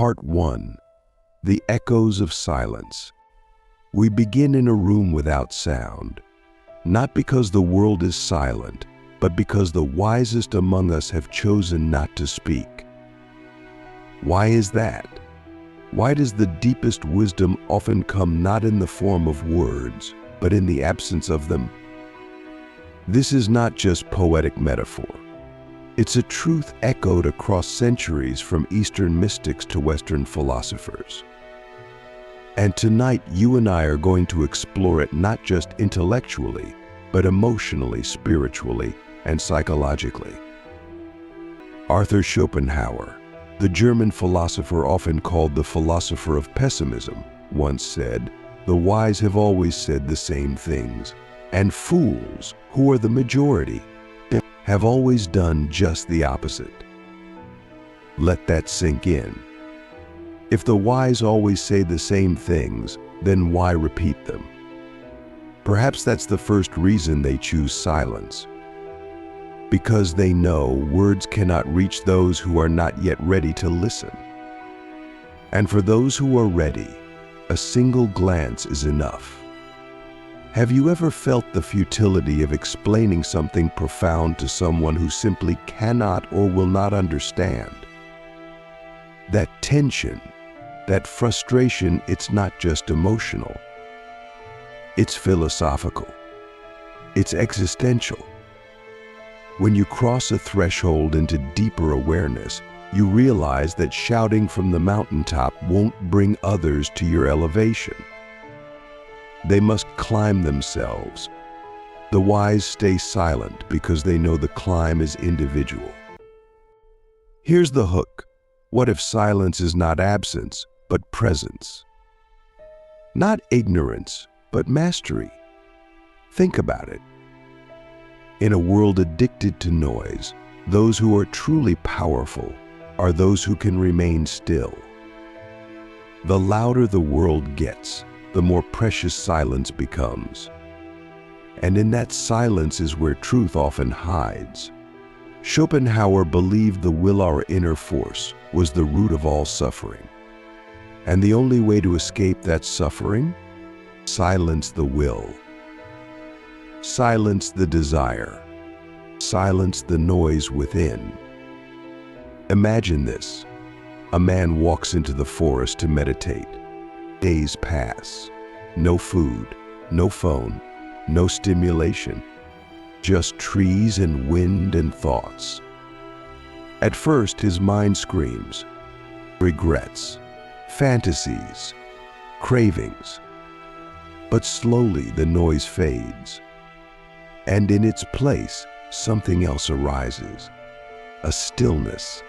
Part 1. The Echoes of Silence. We begin in a room without sound, not because the world is silent, but because the wisest among us have chosen not to speak. Why is that? Why does the deepest wisdom often come not in the form of words, but in the absence of them? This is not just poetic metaphor. It's a truth echoed across centuries from Eastern mystics to Western philosophers. And tonight, you and I are going to explore it not just intellectually, but emotionally, spiritually, and psychologically. Arthur Schopenhauer, the German philosopher often called the philosopher of pessimism, once said, "The wise have always said the same things, and fools, who are the majority, have always done just the opposite." Let that sink in. If the wise always say the same things, then why repeat them? Perhaps that's the first reason they choose silence. Because they know words cannot reach those who are not yet ready to listen. And for those who are ready, a single glance is enough. Have you ever felt the futility of explaining something profound to someone who simply cannot or will not understand? That tension, that frustration, it's not just emotional. It's philosophical. It's existential. When you cross a threshold into deeper awareness, you realize that shouting from the mountaintop won't bring others to your elevation. They must climb themselves. The wise stay silent because they know the climb is individual. Here's the hook. What if silence is not absence, but presence? Not ignorance, but mastery. Think about it. In a world addicted to noise, those who are truly powerful are those who can remain still. The louder the world gets, the more precious silence becomes. And in that silence is where truth often hides. Schopenhauer believed the will, our inner force, was the root of all suffering. And the only way to escape that suffering? Silence the will. Silence the desire. Silence the noise within. Imagine this. A man walks into the forest to meditate. Days pass. No food, no phone, no stimulation. Just trees and wind and thoughts. At first, his mind screams. Regrets, fantasies, cravings. But slowly the noise fades. And in its place, something else arises. A stillness,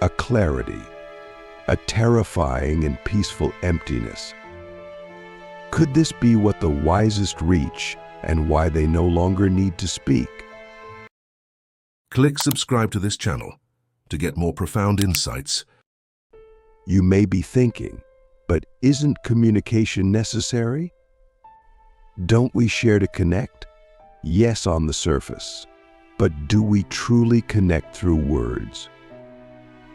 a clarity, a terrifying and peaceful emptiness. Could this be what the wisest reach and why they no longer need to speak? Click subscribe to this channel to get more profound insights. You may be thinking, but isn't communication necessary? Don't we share to connect? Yes, on the surface. But do we truly connect through words?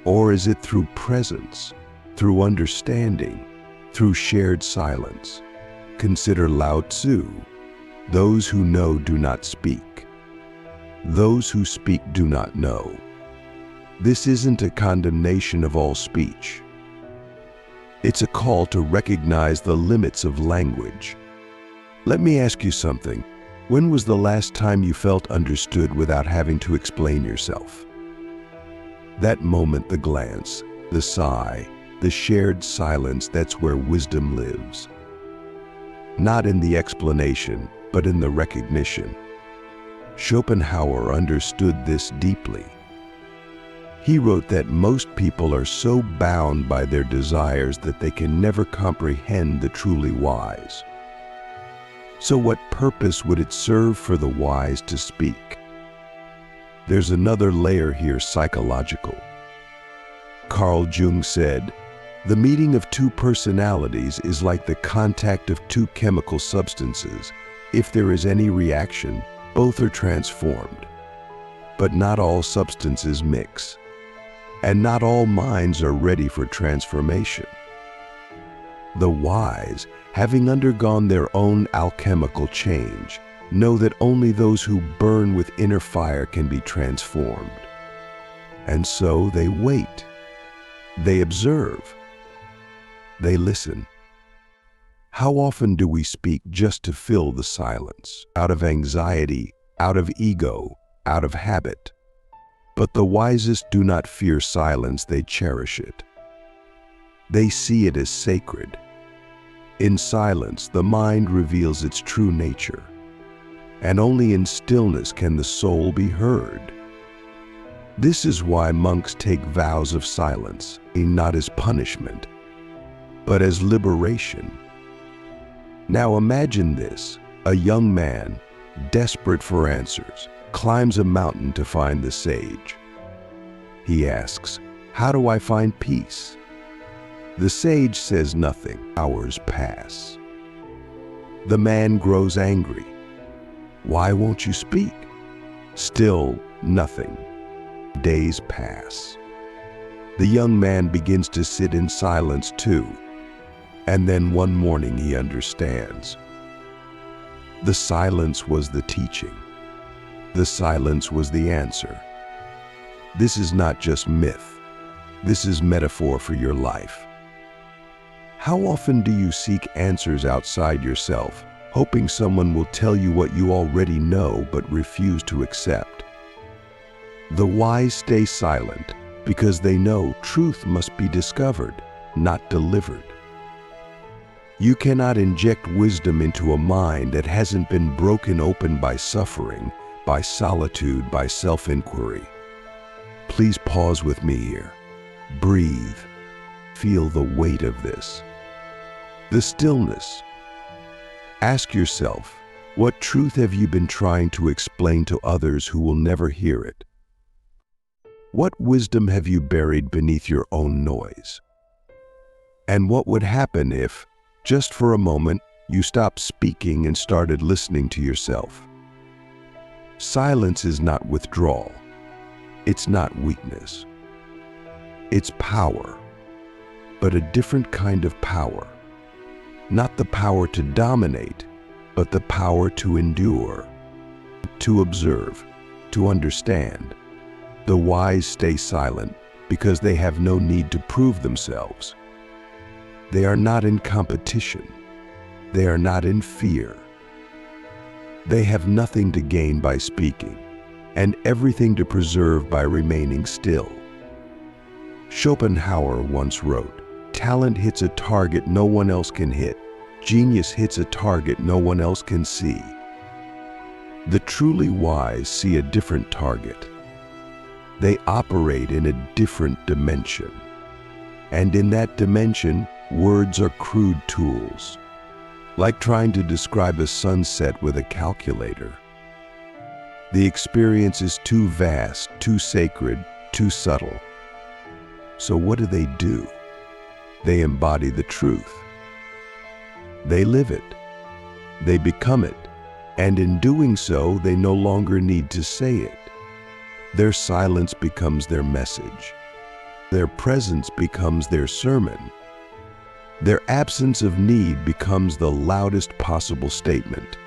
Or is it through presence, through understanding, through shared silence? Consider Lao Tzu. Those who know do not speak. Those who speak do not know. This isn't a condemnation of all speech. It's a call to recognize the limits of language. Let me ask you something. When was the last time you felt understood without having to explain yourself? That moment, the glance, the sigh, the shared silence, that's where wisdom lives. Not in the explanation, but in the recognition. Schopenhauer understood this deeply. He wrote that most people are so bound by their desires that they can never comprehend the truly wise. So what purpose would it serve for the wise to speak? There's another layer here, psychological. Carl Jung said, "The meeting of two personalities is like the contact of two chemical substances. If there is any reaction, both are transformed. But not all substances mix." And not all minds are ready for transformation. The wise, having undergone their own alchemical change, know that only those who burn with inner fire can be transformed. And so they wait. They observe. They listen. How often do we speak just to fill the silence, out of anxiety, out of ego, out of habit? But the wisest do not fear silence, they cherish it. They see it as sacred. In silence, the mind reveals its true nature, and only in stillness can the soul be heard. This is why monks take vows of silence, not as punishment, but as liberation. Now imagine this: a young man, desperate for answers, climbs a mountain to find the sage. He asks, "How do I find peace?" The sage says nothing. Hours pass. The man grows angry. "Why won't you speak?" Still nothing. Days pass. The young man begins to sit in silence too. And then one morning he understands. The silence was the teaching. The silence was the answer. This is not just myth. This is metaphor for your life. How often do you seek answers outside yourself, hoping someone will tell you what you already know but refuse to accept? The wise stay silent because they know truth must be discovered, not delivered. You cannot inject wisdom into a mind that hasn't been broken open by suffering, by solitude, by self-inquiry. Please pause with me here. Breathe. Feel the weight of this. The stillness. Ask yourself, what truth have you been trying to explain to others who will never hear it? What wisdom have you buried beneath your own noise? And what would happen if, just for a moment, you stopped speaking and started listening to yourself? Silence is not withdrawal. It's not weakness. It's power, but a different kind of power. Not the power to dominate, but the power to endure, to observe, to understand. The wise stay silent because they have no need to prove themselves. They are not in competition. They are not in fear. They have nothing to gain by speaking, and everything to preserve by remaining still. Schopenhauer once wrote, "Talent hits a target no one else can hit. Genius hits a target no one else can see." The truly wise see a different target. They operate in a different dimension. And in that dimension, words are crude tools, like trying to describe a sunset with a calculator. The experience is too vast, too sacred, too subtle. So what do? They embody the truth. They live it. They become it. And in doing so, they no longer need to say it. Their silence becomes their message. Their presence becomes their sermon. Their absence of need becomes the loudest possible statement.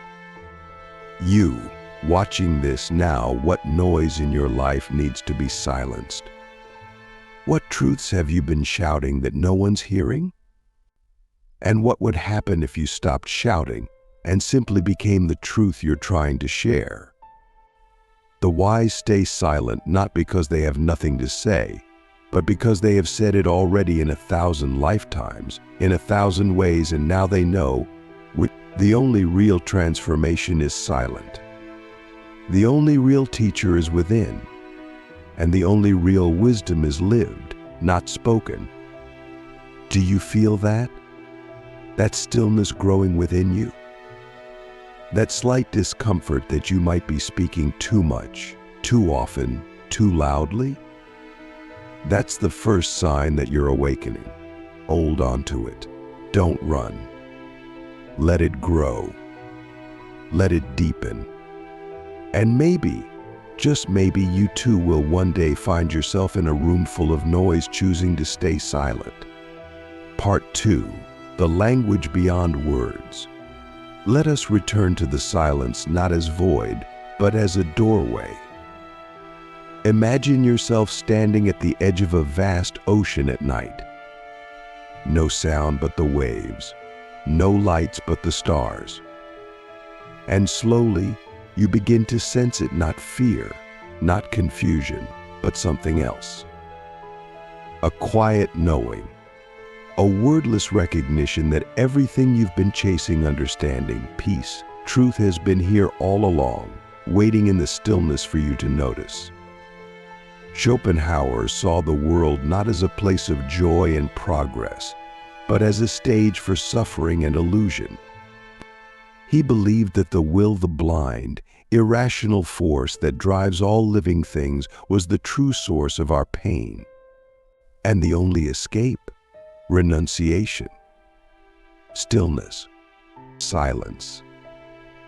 You, watching this now, what noise in your life needs to be silenced? What truths have you been shouting that no one's hearing? And what would happen if you stopped shouting and simply became the truth you're trying to share? The wise stay silent not because they have nothing to say, but because they have said it already in 1,000 lifetimes, in 1,000 ways, and now they know the only real transformation is silent. The only real teacher is within, and the only real wisdom is lived, not spoken. Do you feel that? That stillness growing within you? That slight discomfort that you might be speaking too much, too often, too loudly? That's the first sign that you're awakening. Hold on to it. Don't run. Let it grow. Let it deepen. And maybe, Just maybe you too will one day find yourself in a room full of noise choosing to stay silent. Part 2. The language beyond words. Let us return to the silence not as void, but as a doorway. Imagine yourself standing at the edge of a vast ocean at night. No sound but the waves, no lights but the stars. And slowly, you begin to sense it, not fear, not confusion, but something else. A quiet knowing, a wordless recognition that everything you've been chasing, understanding, peace, truth has been here all along, waiting in the stillness for you to notice. Schopenhauer saw the world not as a place of joy and progress, but as a stage for suffering and illusion. He believed that the will, the blind, irrational force that drives all living things, was the true source of our pain. And the only escape? Renunciation. Stillness. Silence.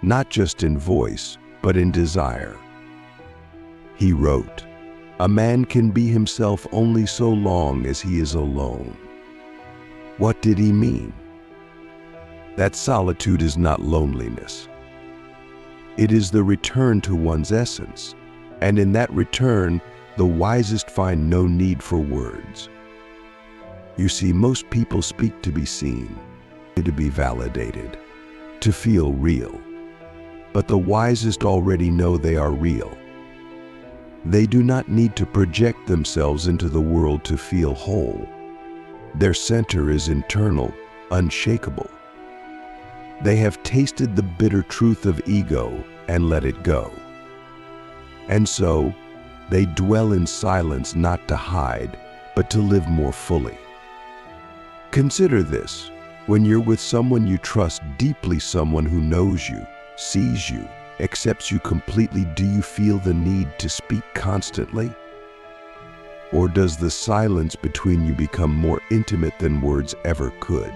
Not just in voice, but in desire. He wrote, "A man can be himself only so long as he is alone." What did he mean? That solitude is not loneliness. It is the return to one's essence, and in that return, the wisest find no need for words. You see, most people speak to be seen, to be validated, to feel real. But the wisest already know they are real. They do not need to project themselves into the world to feel whole. Their center is internal, unshakable. They have tasted the bitter truth of ego and let it go. And so, they dwell in silence not to hide, but to live more fully. Consider this: when you're with someone you trust deeply, someone who knows you, sees you, accepts you completely, do you feel the need to speak constantly? Or does the silence between you become more intimate than words ever could?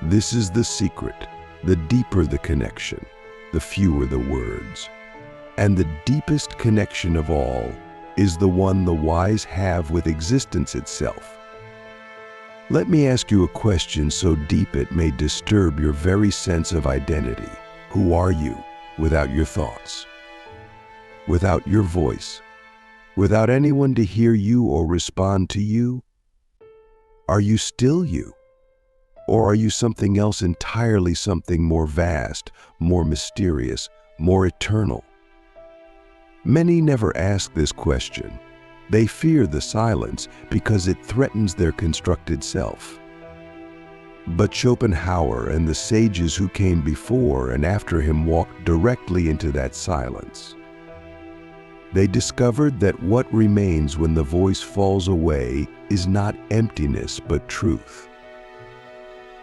This is the secret. The deeper the connection, the fewer the words. And the deepest connection of all is the one the wise have with existence itself. Let me ask you a question so deep it may disturb your very sense of identity. Who are you without your thoughts? Without your voice? Without anyone to hear you or respond to you? Are you still you? Or are you something else entirely, something more vast, more mysterious, more eternal? Many never ask this question. They fear the silence because it threatens their constructed self. But Schopenhauer and the sages who came before and after him walked directly into that silence. They discovered that what remains when the voice falls away is not emptiness but truth.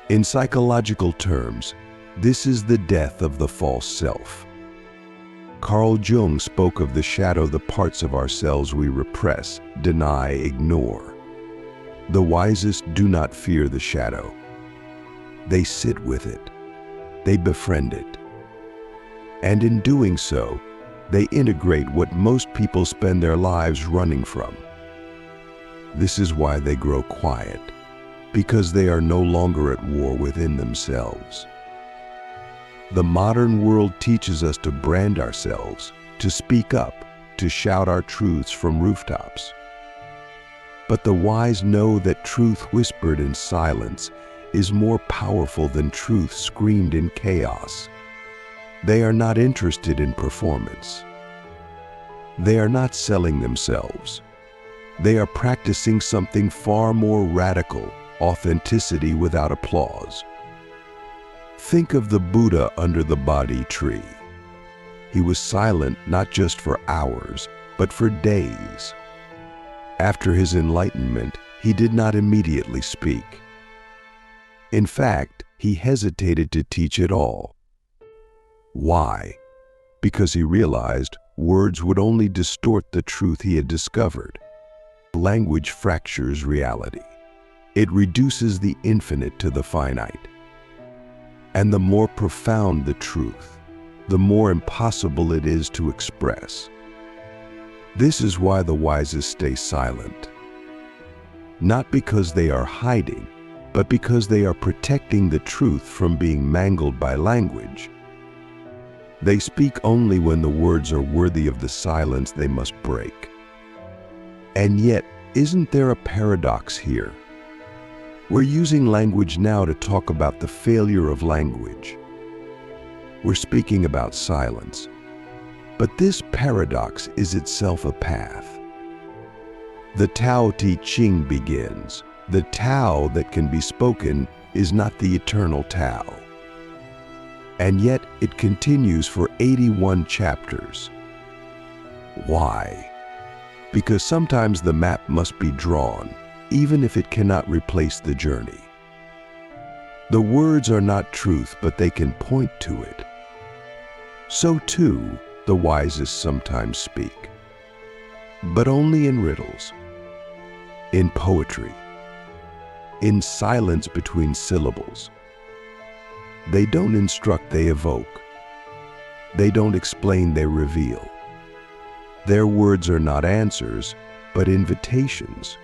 In psychological terms, this is the death of the false self. Carl Jung spoke of the shadow, the parts of ourselves we repress, deny, ignore. The wisest do not fear the shadow. They sit with it. They befriend it. And in doing so, they integrate what most people spend their lives running from. This is why they grow quiet, because they are no longer at war within themselves. The modern world teaches us to brand ourselves, to speak up, to shout our truths from rooftops. But the wise know that truth whispered in silence is more powerful than truth screamed in chaos. They are not interested in performance. They are not selling themselves. They are practicing something far more radical: authenticity without applause. Think of the Buddha under the Bodhi tree. He was silent not just for hours, but for days. After his enlightenment, he did not immediately speak. In fact, he hesitated to teach at all. Why? Because he realized words would only distort the truth he had discovered. Language fractures reality. It reduces the infinite to the finite. And the more profound the truth, the more impossible it is to express. This is why the wisest stay silent. Not because they are hiding, but because they are protecting the truth from being mangled by language. They speak only when the words are worthy of the silence they must break. And yet, isn't there a paradox here? We're using language now to talk about the failure of language. We're speaking about silence. But this paradox is itself a path. The Tao Te Ching begins. The Tao that can be spoken is not the eternal Tao. And yet it continues for 81 chapters. Why? Because sometimes the map must be drawn, even if it cannot replace the journey. The words are not truth, but they can point to it. So too, the wisest sometimes speak, but only in riddles, in poetry, in silence between syllables. They don't instruct, they evoke. They don't explain, they reveal. Their words are not answers, but invitations.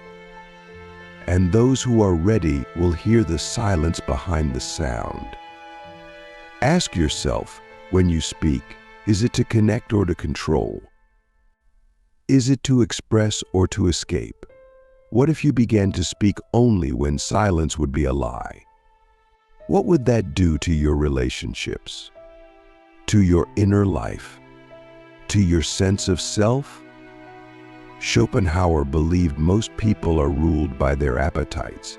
And those who are ready will hear the silence behind the sound. Ask yourself, when you speak, is it to connect or to control? Is it to express or to escape? What if you began to speak only when silence would be a lie? What would that do to your relationships, to your inner life, to your sense of self? Schopenhauer believed most people are ruled by their appetites,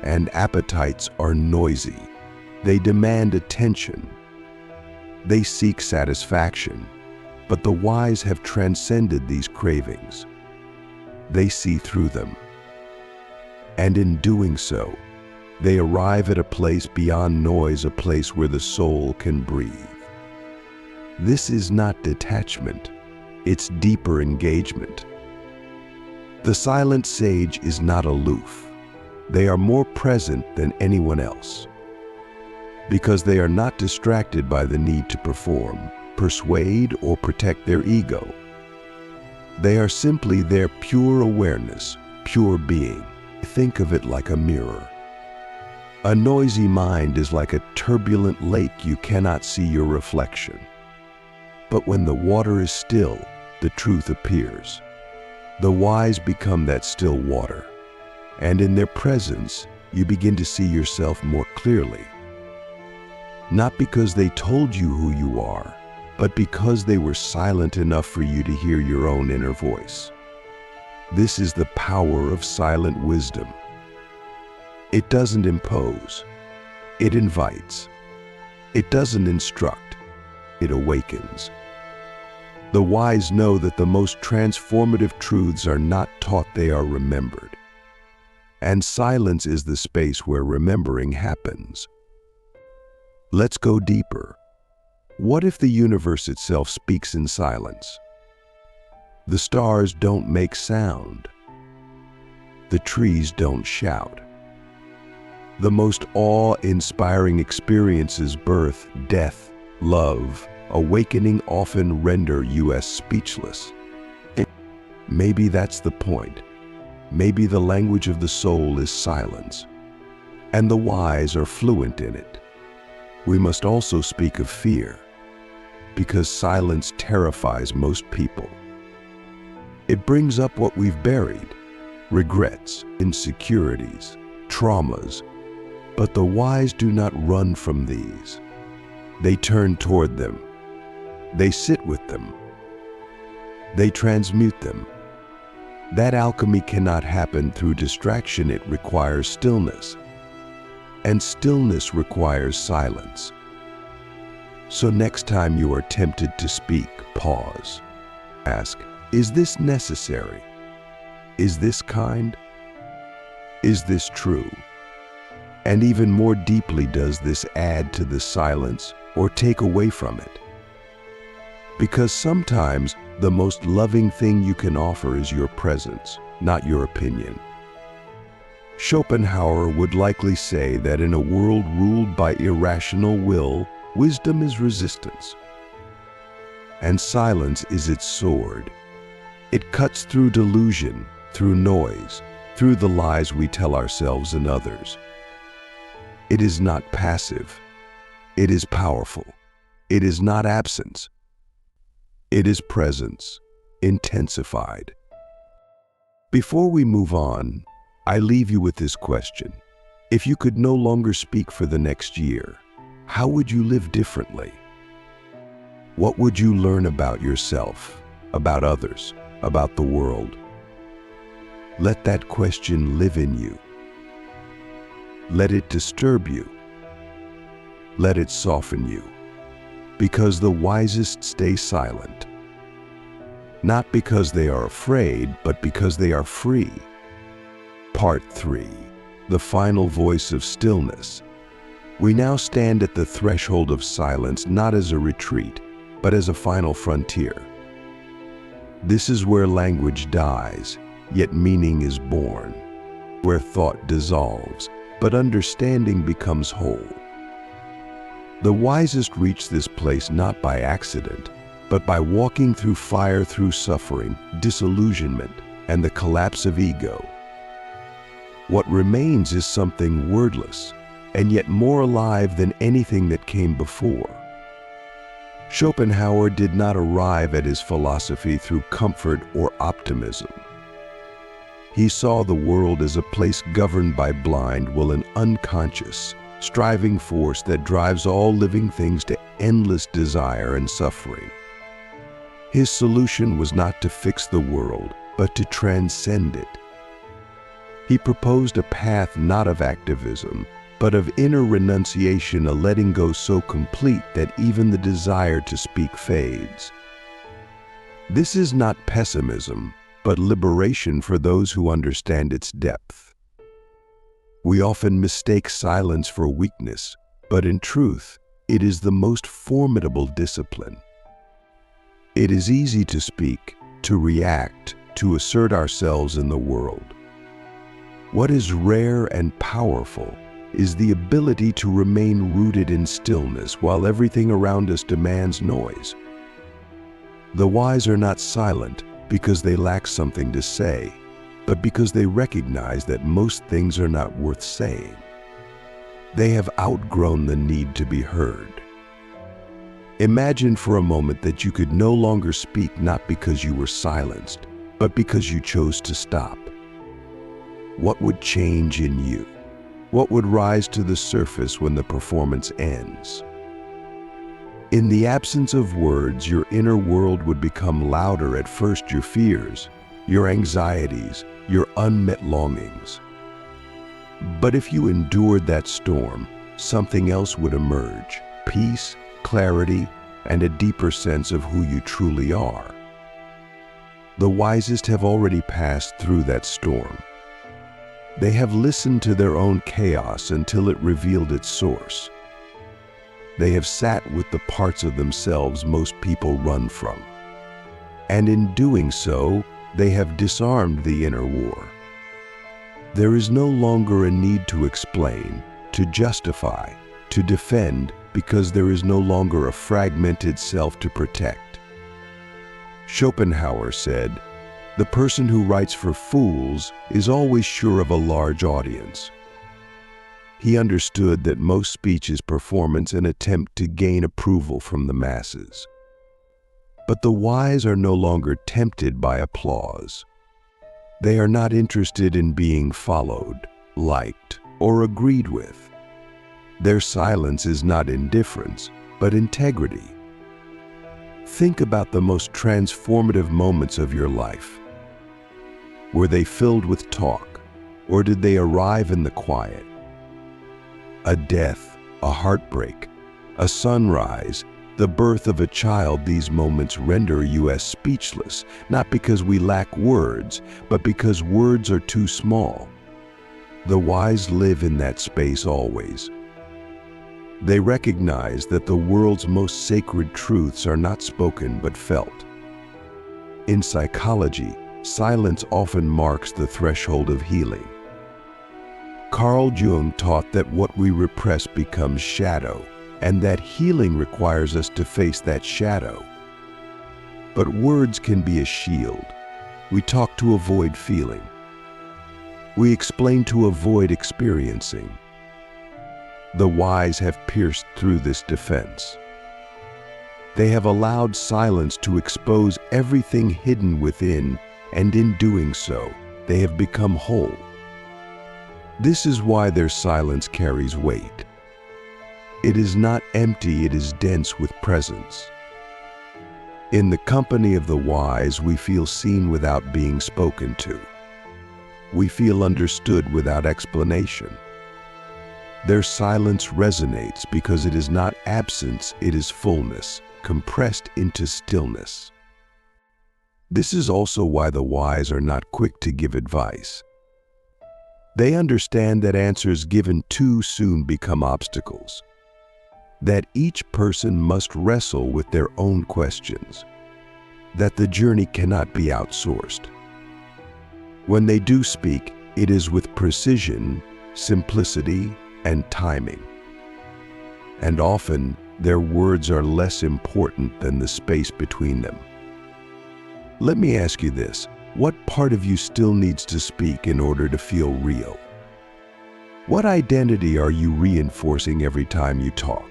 and appetites are noisy. They demand attention. They seek satisfaction, but the wise have transcended these cravings. They see through them. And in doing so, they arrive at a place beyond noise, a place where the soul can breathe. This is not detachment, it's deeper engagement. The silent sage is not aloof. They are more present than anyone else, because they are not distracted by the need to perform, persuade, or protect their ego. They are simply their pure awareness, pure being. Think of it like a mirror. A noisy mind is like a turbulent lake. You cannot see your reflection. But when the water is still, the truth appears. The wise become that still water, and in their presence, you begin to see yourself more clearly. Not because they told you who you are, but because they were silent enough for you to hear your own inner voice. This is the power of silent wisdom. It doesn't impose, it invites. It doesn't instruct, it awakens. The wise know that the most transformative truths are not taught, they are remembered. And silence is the space where remembering happens. Let's go deeper. What if the universe itself speaks in silence? The stars don't make sound. The trees don't shout. The most awe-inspiring experiences, birth, death, love, awakening, often render us speechless. Maybe that's the point. Maybe the language of the soul is silence, and the wise are fluent in it. We must also speak of fear, because silence terrifies most people. It brings up what we've buried, regrets, insecurities, traumas, but the wise do not run from these. They turn toward them. They sit with them. They transmute them. That alchemy cannot happen through distraction. It requires stillness. And stillness requires silence. So next time you are tempted to speak, pause. Ask, is this necessary? Is this kind? Is this true? And even more deeply, does this add to the silence or take away from it? Because sometimes the most loving thing you can offer is your presence, not your opinion. Schopenhauer would likely say that in a world ruled by irrational will, wisdom is resistance, and silence is its sword. It cuts through delusion, through noise, through the lies we tell ourselves and others. It is not passive. It is powerful. It is not absence. It is presence, intensified. Before we move on, I leave you with this question. If you could no longer speak for the next year, how would you live differently? What would you learn about yourself, about others, about the world? Let that question live in you. Let it disturb you. Let it soften you. Because the wisest stay silent. Not because they are afraid, but because they are free. Part 3. The final voice of stillness. We now stand at the threshold of silence, not as a retreat, but as a final frontier. This is where language dies, yet meaning is born, where thought dissolves, but understanding becomes whole. The wisest reach this place not by accident, but by walking through fire, through suffering, disillusionment, and the collapse of ego. What remains is something wordless, and yet more alive than anything that came before. Schopenhauer did not arrive at his philosophy through comfort or optimism. He saw the world as a place governed by blind will, an unconscious, striving force that drives all living things to endless desire and suffering. His solution was not to fix the world, but to transcend it. He proposed a path not of activism, but of inner renunciation, a letting go so complete that even the desire to speak fades. This is not pessimism, but liberation for those who understand its depth. We often mistake silence for weakness, but in truth, it is the most formidable discipline. It is easy to speak, to react, to assert ourselves in the world. What is rare and powerful is the ability to remain rooted in stillness while everything around us demands noise. The wise are not silent because they lack something to say, but because they recognize that most things are not worth saying. They have outgrown the need to be heard. Imagine for a moment that you could no longer speak, not because you were silenced, but because you chose to stop. What would change in you? What would rise to the surface when the performance ends? In the absence of words, your inner world would become louder. At first, your fears, your anxieties, your unmet longings. But if you endured that storm, something else would emerge: peace, clarity, and a deeper sense of who you truly are. The wisest have already passed through that storm. They have listened to their own chaos until it revealed its source. They have sat with the parts of themselves most people run from. And in doing so, they have disarmed the inner war. There is no longer a need to explain, to justify, to defend, because there is no longer a fragmented self to protect. Schopenhauer said, "The person who writes for fools is always sure of a large audience." He understood that most speech is performance, an attempt to gain approval from the masses. But the wise are no longer tempted by applause. They are not interested in being followed, liked, or agreed with. Their silence is not indifference, but integrity. Think about the most transformative moments of your life. Were they filled with talk, or did they arrive in the quiet? A death, a heartbreak, a sunrise, the birth of a child, these moments render you as speechless, not because we lack words, but because words are too small. The wise live in that space always. They recognize that the world's most sacred truths are not spoken but felt. In psychology, silence often marks the threshold of healing. Carl Jung taught that what we repress becomes shadow, and that healing requires us to face that shadow. But words can be a shield. We talk to avoid feeling. We explain to avoid experiencing. The wise have pierced through this defense. They have allowed silence to expose everything hidden within, and in doing so, they have become whole. This is why their silence carries weight. It is not empty, it is dense with presence. In the company of the wise, we feel seen without being spoken to. We feel understood without explanation. Their silence resonates because it is not absence, it is fullness, compressed into stillness. This is also why the wise are not quick to give advice. They understand that answers given too soon become obstacles, that each person must wrestle with their own questions, that the journey cannot be outsourced. When they do speak, it is with precision, simplicity, and timing. And often, their words are less important than the space between them. Let me ask you this: what part of you still needs to speak in order to feel real? What identity are you reinforcing every time you talk?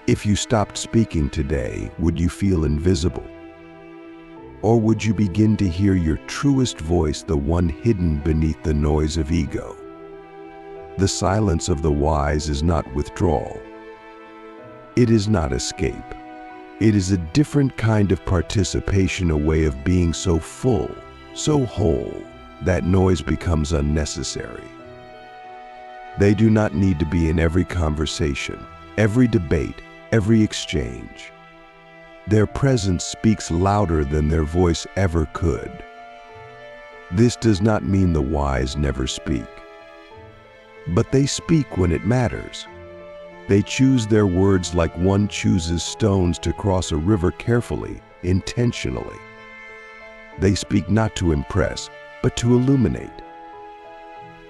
If you stopped speaking today, would you feel invisible? Or would you begin to hear your truest voice, the one hidden beneath the noise of ego? The silence of the wise is not withdrawal. It is not escape. It is a different kind of participation, a way of being so full, so whole, that noise becomes unnecessary. They do not need to be in every conversation, every debate, every exchange. Their presence speaks louder than their voice ever could. This does not mean the wise never speak, but they speak when it matters. They choose their words like one chooses stones to cross a river, carefully, intentionally. They speak not to impress, but to illuminate.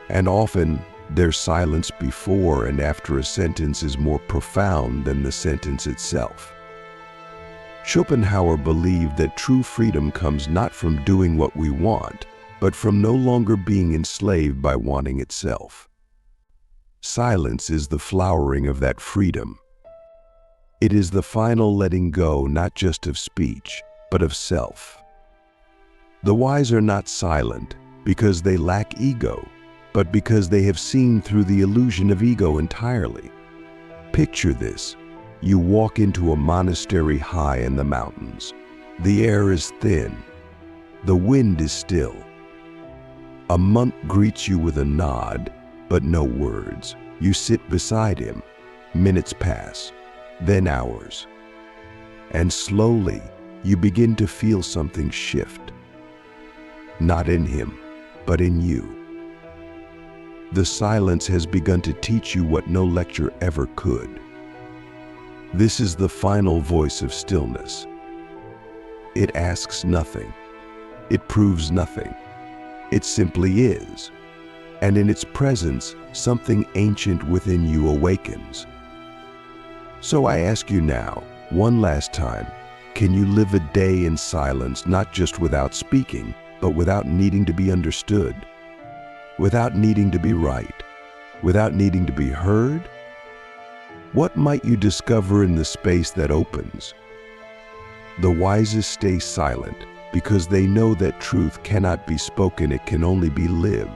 And often, their silence before and after a sentence is more profound than the sentence itself. Schopenhauer believed that true freedom comes not from doing what we want, but from no longer being enslaved by wanting itself. Silence is the flowering of that freedom. It is the final letting go, not just of speech, but of self. The wise are not silent because they lack ego, but because they have seen through the illusion of ego entirely. Picture this. You walk into a monastery high in the mountains. The air is thin. The wind is still. A monk greets you with a nod, but no words. You sit beside him. Minutes pass, then hours. And slowly, you begin to feel something shift. Not in him, but in you. The silence has begun to teach you what no lecture ever could. This is the final voice of stillness. It asks nothing. It proves nothing. It simply is. And in its presence, something ancient within you awakens. So I ask you now, one last time, can you live a day in silence, not just without speaking, but without needing to be understood, without needing to be right, without needing to be heard? What might you discover in the space that opens? The wisest stay silent because they know that truth cannot be spoken, it can only be lived.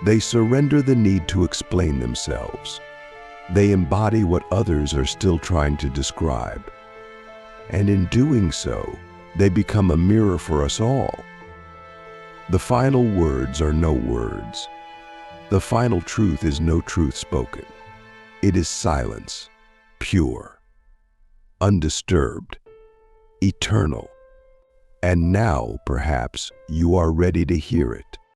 They surrender the need to explain themselves. They embody what others are still trying to describe. And in doing so, they become a mirror for us all. The final words are no words. The final truth is no truth spoken. It is silence, pure, undisturbed, eternal. And now, perhaps, you are ready to hear it.